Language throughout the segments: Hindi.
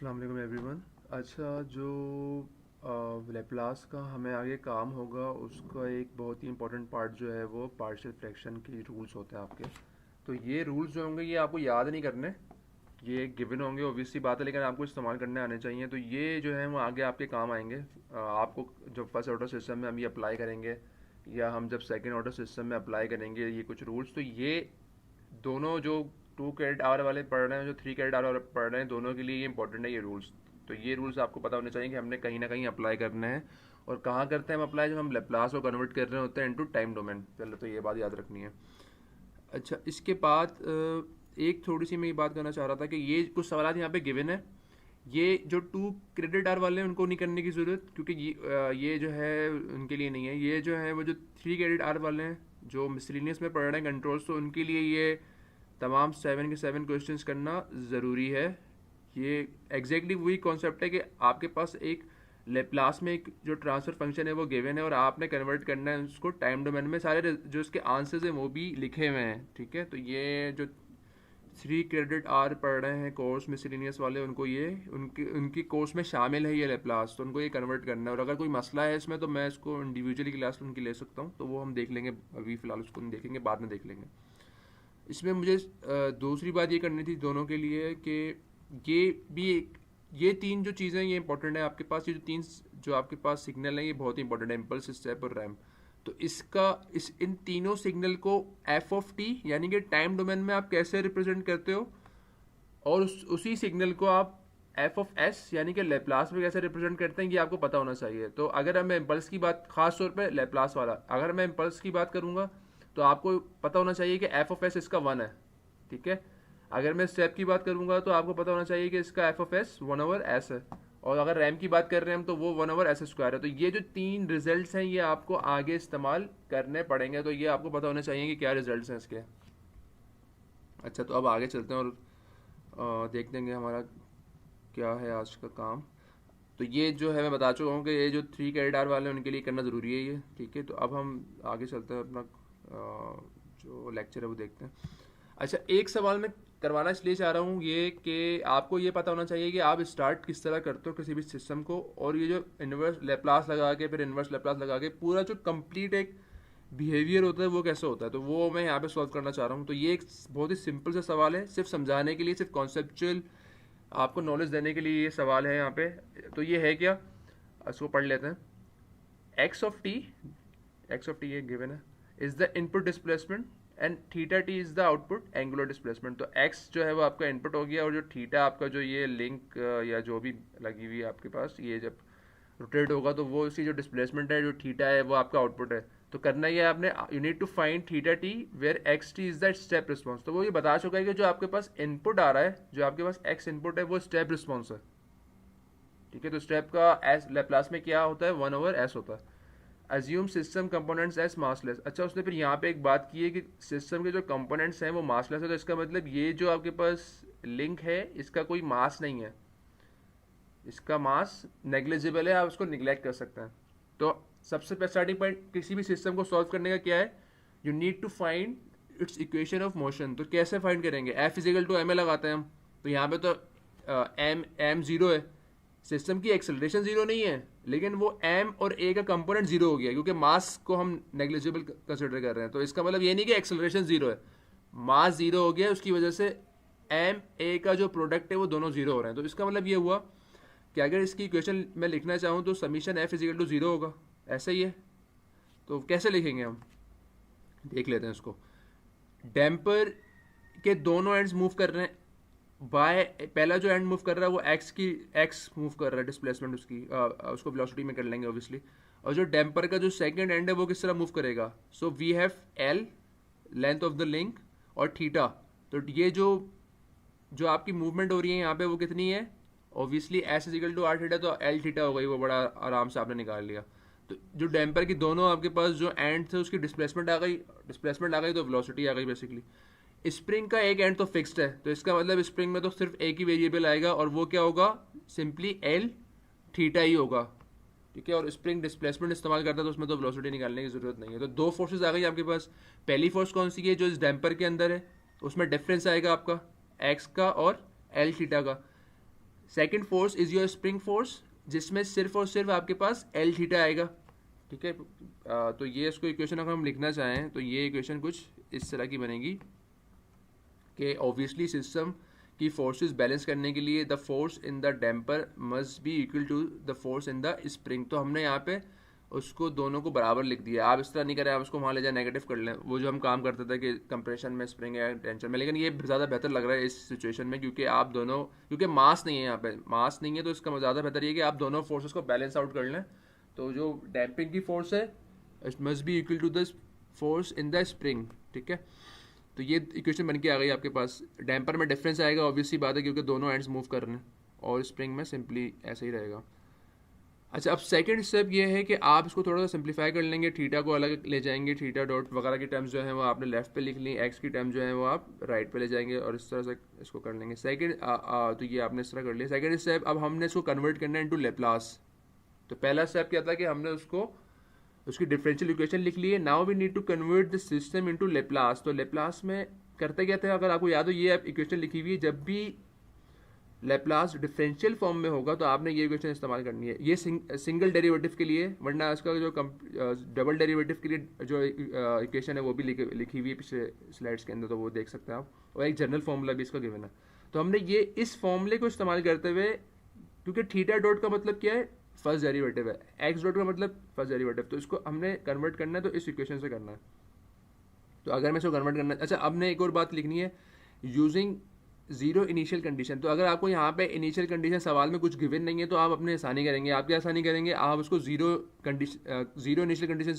अस्सलाम वालेकुम एवरीवन। अच्छा, जो लेप्लास का हमें आगे काम होगा उसका एक बहुत ही इंपॉर्टेंट पार्ट जो है वो पार्शियल फ्रैक्शन की रूल्स होते हैं आपके। तो ये रूल्स जो होंगे ये आपको याद नहीं करने, ये गिवन होंगे ऑब्वियसली बात है, लेकिन आपको इस्तेमाल करने आने चाहिए। तो ये जो है वो आगे आपके काम आएंगे। आपको जब फर्स्ट ऑर्डर सिस्टम में हम ये अप्लाई करेंगे या हम जब सेकेंड ऑर्डर सिस्टम में अप्लाई करेंगे ये कुछ रूल्स, तो ये दोनों जो 2 कैरेट आवर वाले पढ़ रहे हैं, जो 3 कैरेट आवर वाले पढ़ रहे हैं, दोनों के लिए ये इंपॉर्टेंट है ये रूल्स। तो ये रूल्स आपको पता होने चाहिए कि हमने कहीं ना कहीं अप्लाई करने हैं। और कहाँ करते हैं हम अप्लाई? जब हम लेप्लास को कन्वर्ट कर रहे होते हैं इनटू टाइम डोमेन। पहले तो ये बात याद रखनी है। अच्छा, इसके बाद एक थोड़ी सी मैं ये बात करना चाह रहा था कि ये कुछ सवाल यहाँ पे गिवन है। ये जो 2 क्रेडिट आवर वाले हैं उनको नहीं करने की ज़रूरत, क्योंकि ये जो है उनके लिए नहीं है। ये जो है वो जो 3 क्रेडिट आवर वाले हैं जो मिसलिनियस में पढ़ रहे हैं कंट्रोल्स, तो उनके लिए ये तमाम 7 के 7 क्वेश्चंस करना ज़रूरी है। ये एग्जैक्टली वही कॉन्सेप्ट है कि आपके पास एक लेप्लास में एक जो ट्रांसफर फंक्शन है वो गिवन है और आपने कन्वर्ट करना है उसको टाइम डोमेन में। सारे जो इसके आंसर्स हैं वो भी लिखे हुए हैं, ठीक है। तो ये जो 3 क्रेडिट आवर पढ़ रहे हैं कोर्स मिसलिनियस वाले, उनको ये उनकी उनकी कोर्स में शामिल है ये लेप्लास, तो उनको ये कन्वर्ट करना है। और अगर कोई मसला है इसमें तो मैं इसको इंडिविजुअली क्लास उनकी ले सकता हूँ, तो वो हम देख लेंगे। अभी फ़िलहाल उसको नहीं देखेंगे, बाद में देख लेंगे। इसमें मुझे दूसरी बात ये करनी थी दोनों के लिए कि ये भी ये 3 जो चीज़ें ये इंपॉर्टेंट है आपके पास। ये जो 3 जो आपके पास सिग्नल है ये बहुत ही इंपॉर्टेंट है, इम्पल्स, स्टेप और रैम्प। तो इन तीनों सिग्नल को एफ ऑफ टी यानी कि टाइम डोमेन में आप कैसे रिप्रेजेंट करते हो, और उसी सिग्नल को आप एफ ऑफ एस यानी कि लेप्लास में कैसे रिप्रेजेंट करते हैं, ये आपको पता होना चाहिए। तो अगर मैं इम्पल्स की बात, खास तौर पे लेप्लास वाला, अगर मैं इम्पल्स की बात करूंगा तो आपको पता होना चाहिए कि एफ ऑफ एस इसका 1 है, ठीक है। अगर मैं स्टेप की बात करूंगा तो आपको पता होना चाहिए कि इसका एफ ऑफ एस 1/s है। और अगर रैम की बात कर रहे हैं हम तो वो 1/s² है। तो ये जो 3 रिजल्ट्स हैं ये आपको आगे इस्तेमाल करने पड़ेंगे, तो ये आपको पता होने चाहिए कि क्या रिजल्ट्स हैं इसके। अच्छा, तो अब आगे चलते हैं और देखते हैं कि हमारा क्या है आज का काम। तो ये जो है मैं बता चुका हूँ कि ये जो 3 कैरेट आवर वाले हैं उनके लिए करना ज़रूरी है ये, ठीक है। तो अब हम आगे चलते हैं, अपना जो लेक्चर है वो देखते हैं। अच्छा, एक सवाल मैं करवाना इसलिए चाह रहा हूँ ये कि आपको ये पता होना चाहिए कि आप स्टार्ट किस तरह करते हो किसी भी सिस्टम को, और ये जो इन्वर्स लेप्लास लगा के फिर इन्वर्स लेप्लास लगा के पूरा जो कंप्लीट एक बिहेवियर होता है वो कैसे होता है, तो वो मैं यहाँ पे सॉल्व करना चाह रहा हूँ। तो ये एक बहुत ही सिंपल सा सवाल है, सिर्फ समझाने के लिए, सिर्फ कॉन्सेप्चुअल आपको नॉलेज देने के लिए ये सवाल है यहाँ पे। तो ये है क्या, इसको पढ़ लेते हैं। एक्स ऑफ टी ये गिवन है, is the input displacement and theta T is the output angular displacement. तो एक्स जो है वो आपका इनपुट हो गया, और जो थीटा आपका जो ये लिंक या जो भी लगी हुई है आपके पास, ये जब रोटेट होगा तो वो इसकी जो डिस्प्लेसमेंट है जो थीटा है वो आपका आउटपुट है। तो करना ये आपने, you need to find theta t where x t is the step response. तो वो ये बता चुका है कि जो आपके पास इनपुट आ रहा है, जो आपके पास एक्स इनपुट है वो स्टेप रिस्पॉन्स है, ठीक है। तो स्टेप का एस लेप्लास में क्या होता है, 1/s होता है। Assume system components as massless. अच्छा, उसने फिर यहाँ पे एक बात की है कि सिस्टम के जो कंपोनेंट्स हैं वो मासलेस है। तो इसका मतलब ये जो आपके पास लिंक है इसका कोई मास नहीं है, इसका मास नेग्लिजिबल है, आप उसको निगलेक्ट कर सकते हैं। तो सबसे स्टार्टिंग पॉइंट किसी भी सिस्टम को सॉल्व करने का क्या है, you need to find its equation of motion. तो कैसे फाइंड करेंगे, F equal to M A लगाते हैं हम। तो यहाँ पे तो एम जीरो है, सिस्टम की एक्सेलरेशन जीरो नहीं है, लेकिन वो एम और ए का कंपोनेंट जीरो हो गया क्योंकि मास को हम नेग्लिजिबल कंसिडर कर रहे हैं। तो इसका मतलब ये नहीं कि एक्सेलरेशन जीरो है, मास जीरो हो गया, उसकी वजह से एम ए का जो प्रोडक्ट है वो दोनों जीरो हो रहे हैं। तो इसका मतलब ये हुआ कि अगर इसकी इक्वेशन मैं लिखना चाहूँ तो summation F equal to zero होगा, ऐसा ही है। तो कैसे लिखेंगे हम, देख लेते हैं इसको। डैम्पर के दोनों एंड्स मूव कर रहे हैं, बाय पहला जो एंड मूव कर रहा है वो एक्स मूव कर रहा है, डिस्प्लेसमेंट उसकी उसको वेलोसिटी में कर लेंगे ऑब्वियसली। और जो डैम्पर का जो सेकंड एंड है वो किस तरह मूव करेगा, so we have L length of the link और थीटा। तो ये जो आपकी मूवमेंट हो रही है यहाँ पे वो कितनी है, obviously S equal to R theta, तो एल थीटा हो गई, वो बड़ा आराम से आपने निकाल लिया। तो जो डैम्पर की दोनों आपके पास जो एंड थे उसकी डिस्प्लेसमेंट आ गई तो वेलोसिटी आ गई बेसिकली। स्प्रिंग का एक एंड तो फिक्स्ड है, तो इसका मतलब स्प्रिंग में तो सिर्फ एक ही वेरिएबल आएगा और वो क्या होगा, सिंपली एल थीटा ही होगा, ठीक है। और स्प्रिंग डिस्प्लेसमेंट इस्तेमाल करता है तो उसमें तो वेलोसिटी निकालने की जरूरत नहीं है। तो दो फोर्सेज आ गई आपके पास। पहली फोर्स कौन सी है, जो इस डैम्पर के अंदर है, उसमें डिफरेंस आएगा आपका एक्स का और एल थीटा का। Second force is your spring force, जिसमें सिर्फ और सिर्फ आपके पास एल थीटा आएगा, ठीक है। तो ये इसको इक्वेशन अगर हम लिखना चाहें तो ये इक्वेशन कुछ इस तरह की बनेगी कि ऑब्वियसली सिस्टम की फोर्सेस बैलेंस करने के लिए the force in the damper must be equal to the force in the spring. तो हमने यहाँ पे उसको दोनों को बराबर लिख दिया। आप इस तरह नहीं करें, आप उसको वहाँ ले जाए नेगेटिव कर लें, वो जो हम काम करते थे कि कंप्रेशन में स्प्रिंग है टेंशन में, लेकिन ये ज़्यादा बेहतर लग रहा है इस सिचुएशन में, क्योंकि आप दोनों, क्योंकि मास नहीं है यहाँ पे, मास नहीं है, तो इसका ज़्यादा बेहतर ये कि आप दोनों फोर्सेस को बैलेंस आउट कर लें। तो जो डैम्पिंग की फोर्स है it must be equal to the force in the spring, ठीक है। तो ये इक्वेशन बन के आ गई आपके पास। डैम्पर में डिफरेंस आएगा, ऑब्वियसली बात है, क्योंकि दोनों एंड्स मूव कर रहे हैं, और स्प्रिंग में सिंपली ऐसे ही रहेगा। अच्छा, अब सेकंड स्टेप ये है कि आप इसको थोड़ा सा सिंप्लीफाई कर लेंगे, थीटा को अलग ले जाएंगे, थीटा डॉट वगैरह की टर्म्स जो है वो आपने लेफ्ट पे लिख ली, एक्स की टर्म जो है वो आप राइट पे ले जाएंगे, और इस तरह से इसको कर लेंगे। सेकंड तो ये आपने इस तरह कर लिया। सेकंड स्टेप, अब हमने इसको कन्वर्ट करना है इनटू लेप्लास। तो पहला स्टेप क्या था कि हमने उसकी डिफरेंशियल इक्वेशन लिख ली है। Now we need to convert the system into Laplace. तो लेप्लास में करते क्या थे, अगर आपको याद हो, ये आप इक्वेशन लिखी हुई है, जब भी लेप्लास डिफरेंशियल फॉर्म में होगा तो आपने ये इक्वेशन इस्तेमाल करनी है। ये सिंगल डेरिवेटिव के लिए, वरना इसका जो डबल डेरिवेटिव के लिए जो इक्वेशन है वो भी लिखी हुई है पिछले स्लाइड्स के अंदर, तो वो देख सकते हैं आप, और एक जनरल फॉर्मूला भी इसका गिवन है। तो हमने ये इस फॉर्मूले को इस्तेमाल करते हुए, क्योंकि थीटा डॉट का मतलब क्या है, फर्स्ट डेरिवेटिव है, एक्स डॉट का मतलब फर्स्ट डेरिवेटिव, तो इसको हमने कन्वर्ट करना है, तो इस इक्वेशन से करना है। तो अगर मैं इसको कन्वर्ट करना, अच्छा अब ने एक और बात लिखनी है, यूजिंग जीरो इनिशियल कंडीशन। तो अगर आपको यहाँ पे इनिशियल कंडीशन सवाल में कुछ गिवन नहीं है तो आप अपने आसानी करेंगे। आप क्या आसानी करेंगे, आप उसको जीरो इनिशियल कंडीशन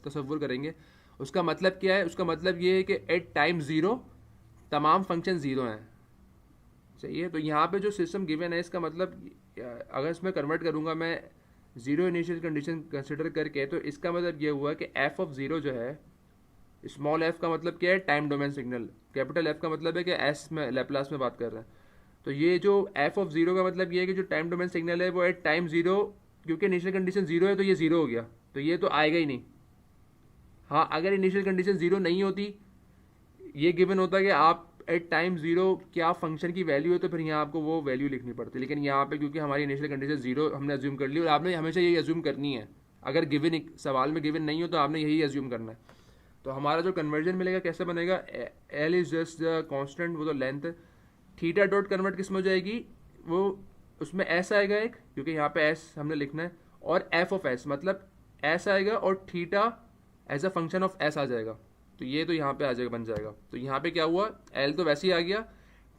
तस्वुर करेंगे। उसका मतलब क्या है, उसका मतलब ये है कि एट टाइम जीरो तमाम फंक्शन जीरो हैं, सही है। तो यहाँ पे जो सिस्टम गिवन है, इसका मतलब अगर इसमें कन्वर्ट करूँगा मैं जीरो इनिशियल कंडीशन कंसिडर करके, तो इसका मतलब ये हुआ कि एफ ऑफ जीरो जो है, स्मॉल एफ का मतलब क्या है, time domain signal, capital F का मतलब है कि एस में लेप्लास में बात कर रहे हैं। तो ये जो एफ ऑफ जीरो का मतलब ये है कि जो टाइम डोमेन सिग्नल है वो एट टाइम जीरो, क्योंकि इनिशियल कंडीशन जीरो है तो ये जीरो हो गया, तो ये तो आएगा ही नहीं। हाँ, अगर इनिशियल कंडीशन जीरो नहीं होती, ये गिवन होता कि आप एट टाइम जीरो क्या फंक्शन की वैल्यू है, तो फिर यहाँ आपको वो वैल्यू लिखनी पड़ती। लेकिन यहाँ पे क्योंकि हमारी इनिशियल कंडीशन जीरो हमने अज्यूम कर ली, और आपने हमेशा यही अज्यूम करनी है, अगर गिवन सवाल में गिवन नहीं हो तो आपने यही अज्यूम करना है। तो हमारा जो कन्वर्जन मिलेगा कैसे बनेगा, L is just the constant, वो तो लेंथ है। थीटा डॉट कन्वर्ट किस में हो जाएगी, वो उसमें एस आएगा एक, क्योंकि यहाँ पे एस हमने लिखना है, और एफ ऑफ एस मतलब एस आएगा, और theta as a function of S आ जाएगा। तो ये तो यहाँ पे आ जाएगा, बन जाएगा। तो यहाँ पे क्या हुआ, एल तो वैसे ही आ गया,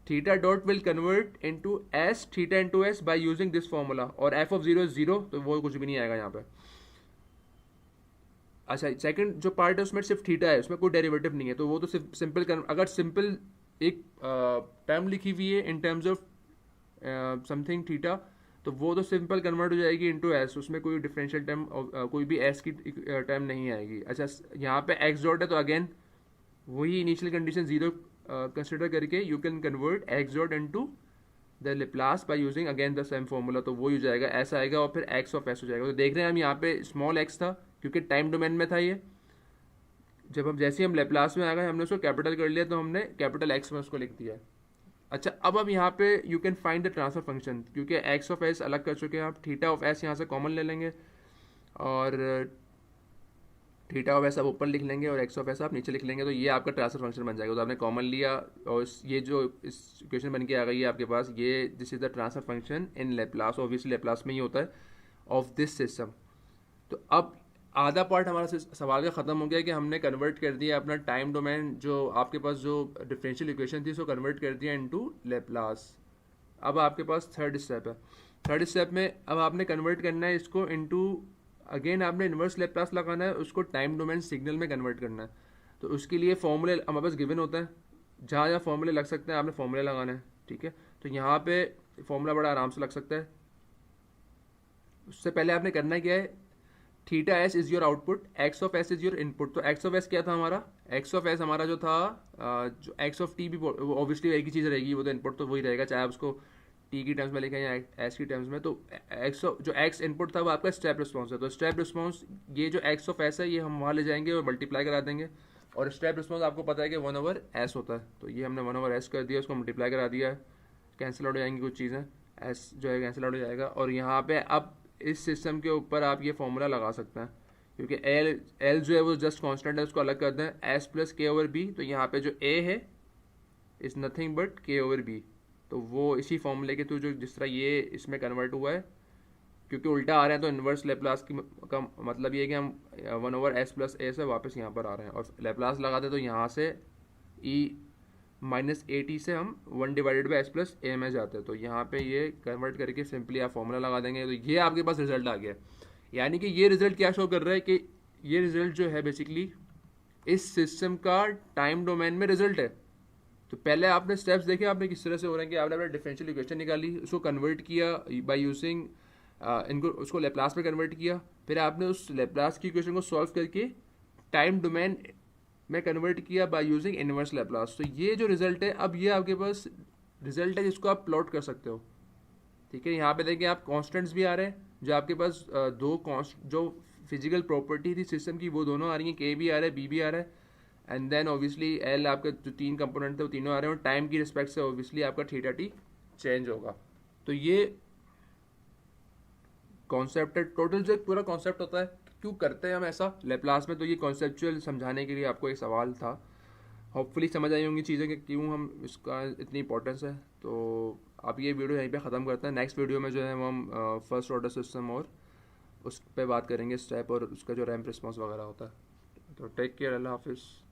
theta dot will convert into S theta into S by using this formula, और F of zero is zero, तो वो कुछ भी नहीं आएगा यहाँ पे। अच्छा, सेकंड जो पार्ट है उसमें सिर्फ थीटा है, उसमें कोई डेरिवेटिव नहीं है, तो वो तो सिर्फ सिंपल अगर सिंपल एक टर्म लिखी हुई है in terms of something theta, तो वो तो सिंपल कन्वर्ट हो जाएगी इनटू एस, उसमें कोई डिफरेंशियल टर्म कोई भी एस की टर्म नहीं आएगी। अच्छा, यहाँ पे एक्स डॉट है, तो अगेन वही इनिशियल कंडीशन जीरो कंसिडर करके you can convert x dot into the Laplace by using again the same formula, तो वो हो जाएगा, एस आएगा, और फिर एक्स ऑफ एस हो जाएगा। तो देख रहे हैं हम यहाँ पे स्मॉल एक्स था क्योंकि टाइम डोमेन में था ये, जब हम जैसे ही हम लेप्लास में आ गए हमने उसको कैपिटल कर लिया, तो हमने कैपिटल एक्स में उसको लिख दिया। अच्छा, अब हम यहाँ पे you can find the transfer function, क्योंकि एक्स ऑफ एस अलग कर चुके हैं आप, थीटा ऑफ एस यहाँ से कॉमन ले लेंगे, और थीटा ऑफ एस आप ऊपर लिख लेंगे और एक्स ऑफ एस आप नीचे लिख लेंगे, तो ये आपका ट्रांसफर फंक्शन बन जाएगा। तो आपने कॉमन लिया, और ये जो इस इक्वेशन बन के आ गई है आपके पास, ये this is the transfer function in Laplace, obviously Laplace में ही होता है, ऑफ दिस सिस्टम। तो अब आधा पार्ट हमारा सवाल का ख़त्म हो गया कि हमने कन्वर्ट कर दिया अपना टाइम डोमेन, जो आपके पास जो डिफरेंशियल इक्वेशन थी उसको कन्वर्ट कर दिया इनटू लेप्लास। अब आपके पास थर्ड स्टेप है। थर्ड स्टेप में अब आपने कन्वर्ट करना है इसको इनटू, अगेन आपने इन्वर्स लेप्लास लगाना है, उसको टाइम डोमेन सिग्नल में कन्वर्ट करना है। तो उसके लिए फॉर्मूले हमारे पास गिवन होता है, जहाँ जहाँ फॉर्मूले लग सकते हैं आपने फॉर्मूले लगाना है, ठीक है। तो यहाँ पे फॉर्मूला बड़ा आराम से लग सकता है। उससे पहले आपने करना क्या है, theta S is your output, x of S is your input. तो एक्स ऑफ एस क्या था हमारा, एक्स ऑफ एस हमारा जो था, जो एक्स ऑफ टी भी ऑब्वियसली एक ही चीज़ रहेगी, वो तो इनपुट तो वही रहेगा, चाहे आप उसको टी की टर्म्स में लिखें या एस की टर्म्स में। तो जो एक्स इनपुट था वो आपका स्टेप रिस्पॉन्स है। तो स्टेप रिस्पॉन्स, ये जो एक्स ऑफ एस है ये हम वहाँ ले जाएंगे और मल्टीप्लाई करा देंगे, और स्टेप रिस्पॉन्स आपको पता है कि 1/s होता है, तो ये हमने 1/s कर दिया, उसको मल्टीप्लाई करा दिया, कैंसिल आउट हो जाएंगी कुछ चीज़ें, एस जो है कैंसिल आउट हो जाएगा। और यहाँ पे अब इस सिस्टम के ऊपर आप ये फॉर्मूला लगा सकते हैं, क्योंकि एल एल जो है वो जस्ट कांस्टेंट है, उसको अलग कर दें, एस प्लस के ओवर बी। तो यहाँ पे जो ए है इज़ नथिंग बट के ओवर बी। तो वो इसी फॉर्मूले के थ्रू जो जिस तरह ये इसमें कन्वर्ट हुआ है, क्योंकि उल्टा आ रहे हैं तो इन्वर्स लेप्लास का मतलब ये है कि हम 1/s+a से वापस यहाँ पर आ रहे हैं, और लेप्लास लगाते तो यहाँ से e-at से हम 1/s+a में जाते हैं। तो यहाँ पे ये कन्वर्ट करके सिंपली आप फॉर्मूला लगा देंगे, तो ये आपके पास रिजल्ट आ गया। यानी कि ये रिजल्ट क्या शो कर रहा है कि ये रिजल्ट जो है बेसिकली इस सिस्टम का टाइम डोमेन में रिजल्ट है। तो पहले आपने स्टेप्स देखे आपने किस तरह से हो रहे हैं कि आपने अपना डिफरेंशियल इक्वेशन निकाली, उसको कन्वर्ट किया बाय यूजिंग इनको, उसको लेप्लास में कन्वर्ट किया, फिर आपने उस लेप्लास की इक्वेशन को सॉल्व करके टाइम डोमेन में कन्वर्ट किया बाय यूजिंग इनवर्स लेप्लास। तो ये जो रिजल्ट है, अब ये आपके पास रिजल्ट है जिसको आप प्लॉट कर सकते हो। ठीक है, यहाँ पे देखिए आप कॉन्स्टेंट्स भी आ रहे हैं, जो आपके पास दो कॉन्स्ट जो फिजिकल प्रॉपर्टी थी सिस्टम की वो दोनों आ रही हैं, के भी आ रहा है, बी भी आ रहा है, एंड देन ऑब्वियसली एल आपके जो तीन कंपोनेंट थे वो तीनों आ रहे हैं, और टाइम की रिस्पेक्ट से ऑब्वियसली आपका थीटा टी चेंज होगा। तो ये कॉन्सेप्ट है टोटल, जो एक पूरा कॉन्सेप्ट होता है क्यों करते हैं हम ऐसा लेप्लास में, तो ये कॉन्सेप्चुअल समझाने के लिए आपको एक सवाल था। होपफुली समझ आई होंगी चीज़ें कि क्यों हम इसका इतनी इंपॉर्टेंस है। तो आप ये वीडियो यहीं पे ख़त्म करते हैं। नेक्स्ट वीडियो में जो है वो हम फर्स्ट ऑर्डर सिस्टम और उस पर बात करेंगे स्टेप और उसका जो रैंप रिस्पॉन्स वगैरह होता है। तो टेक केयर, अल्लाह हाफिज़।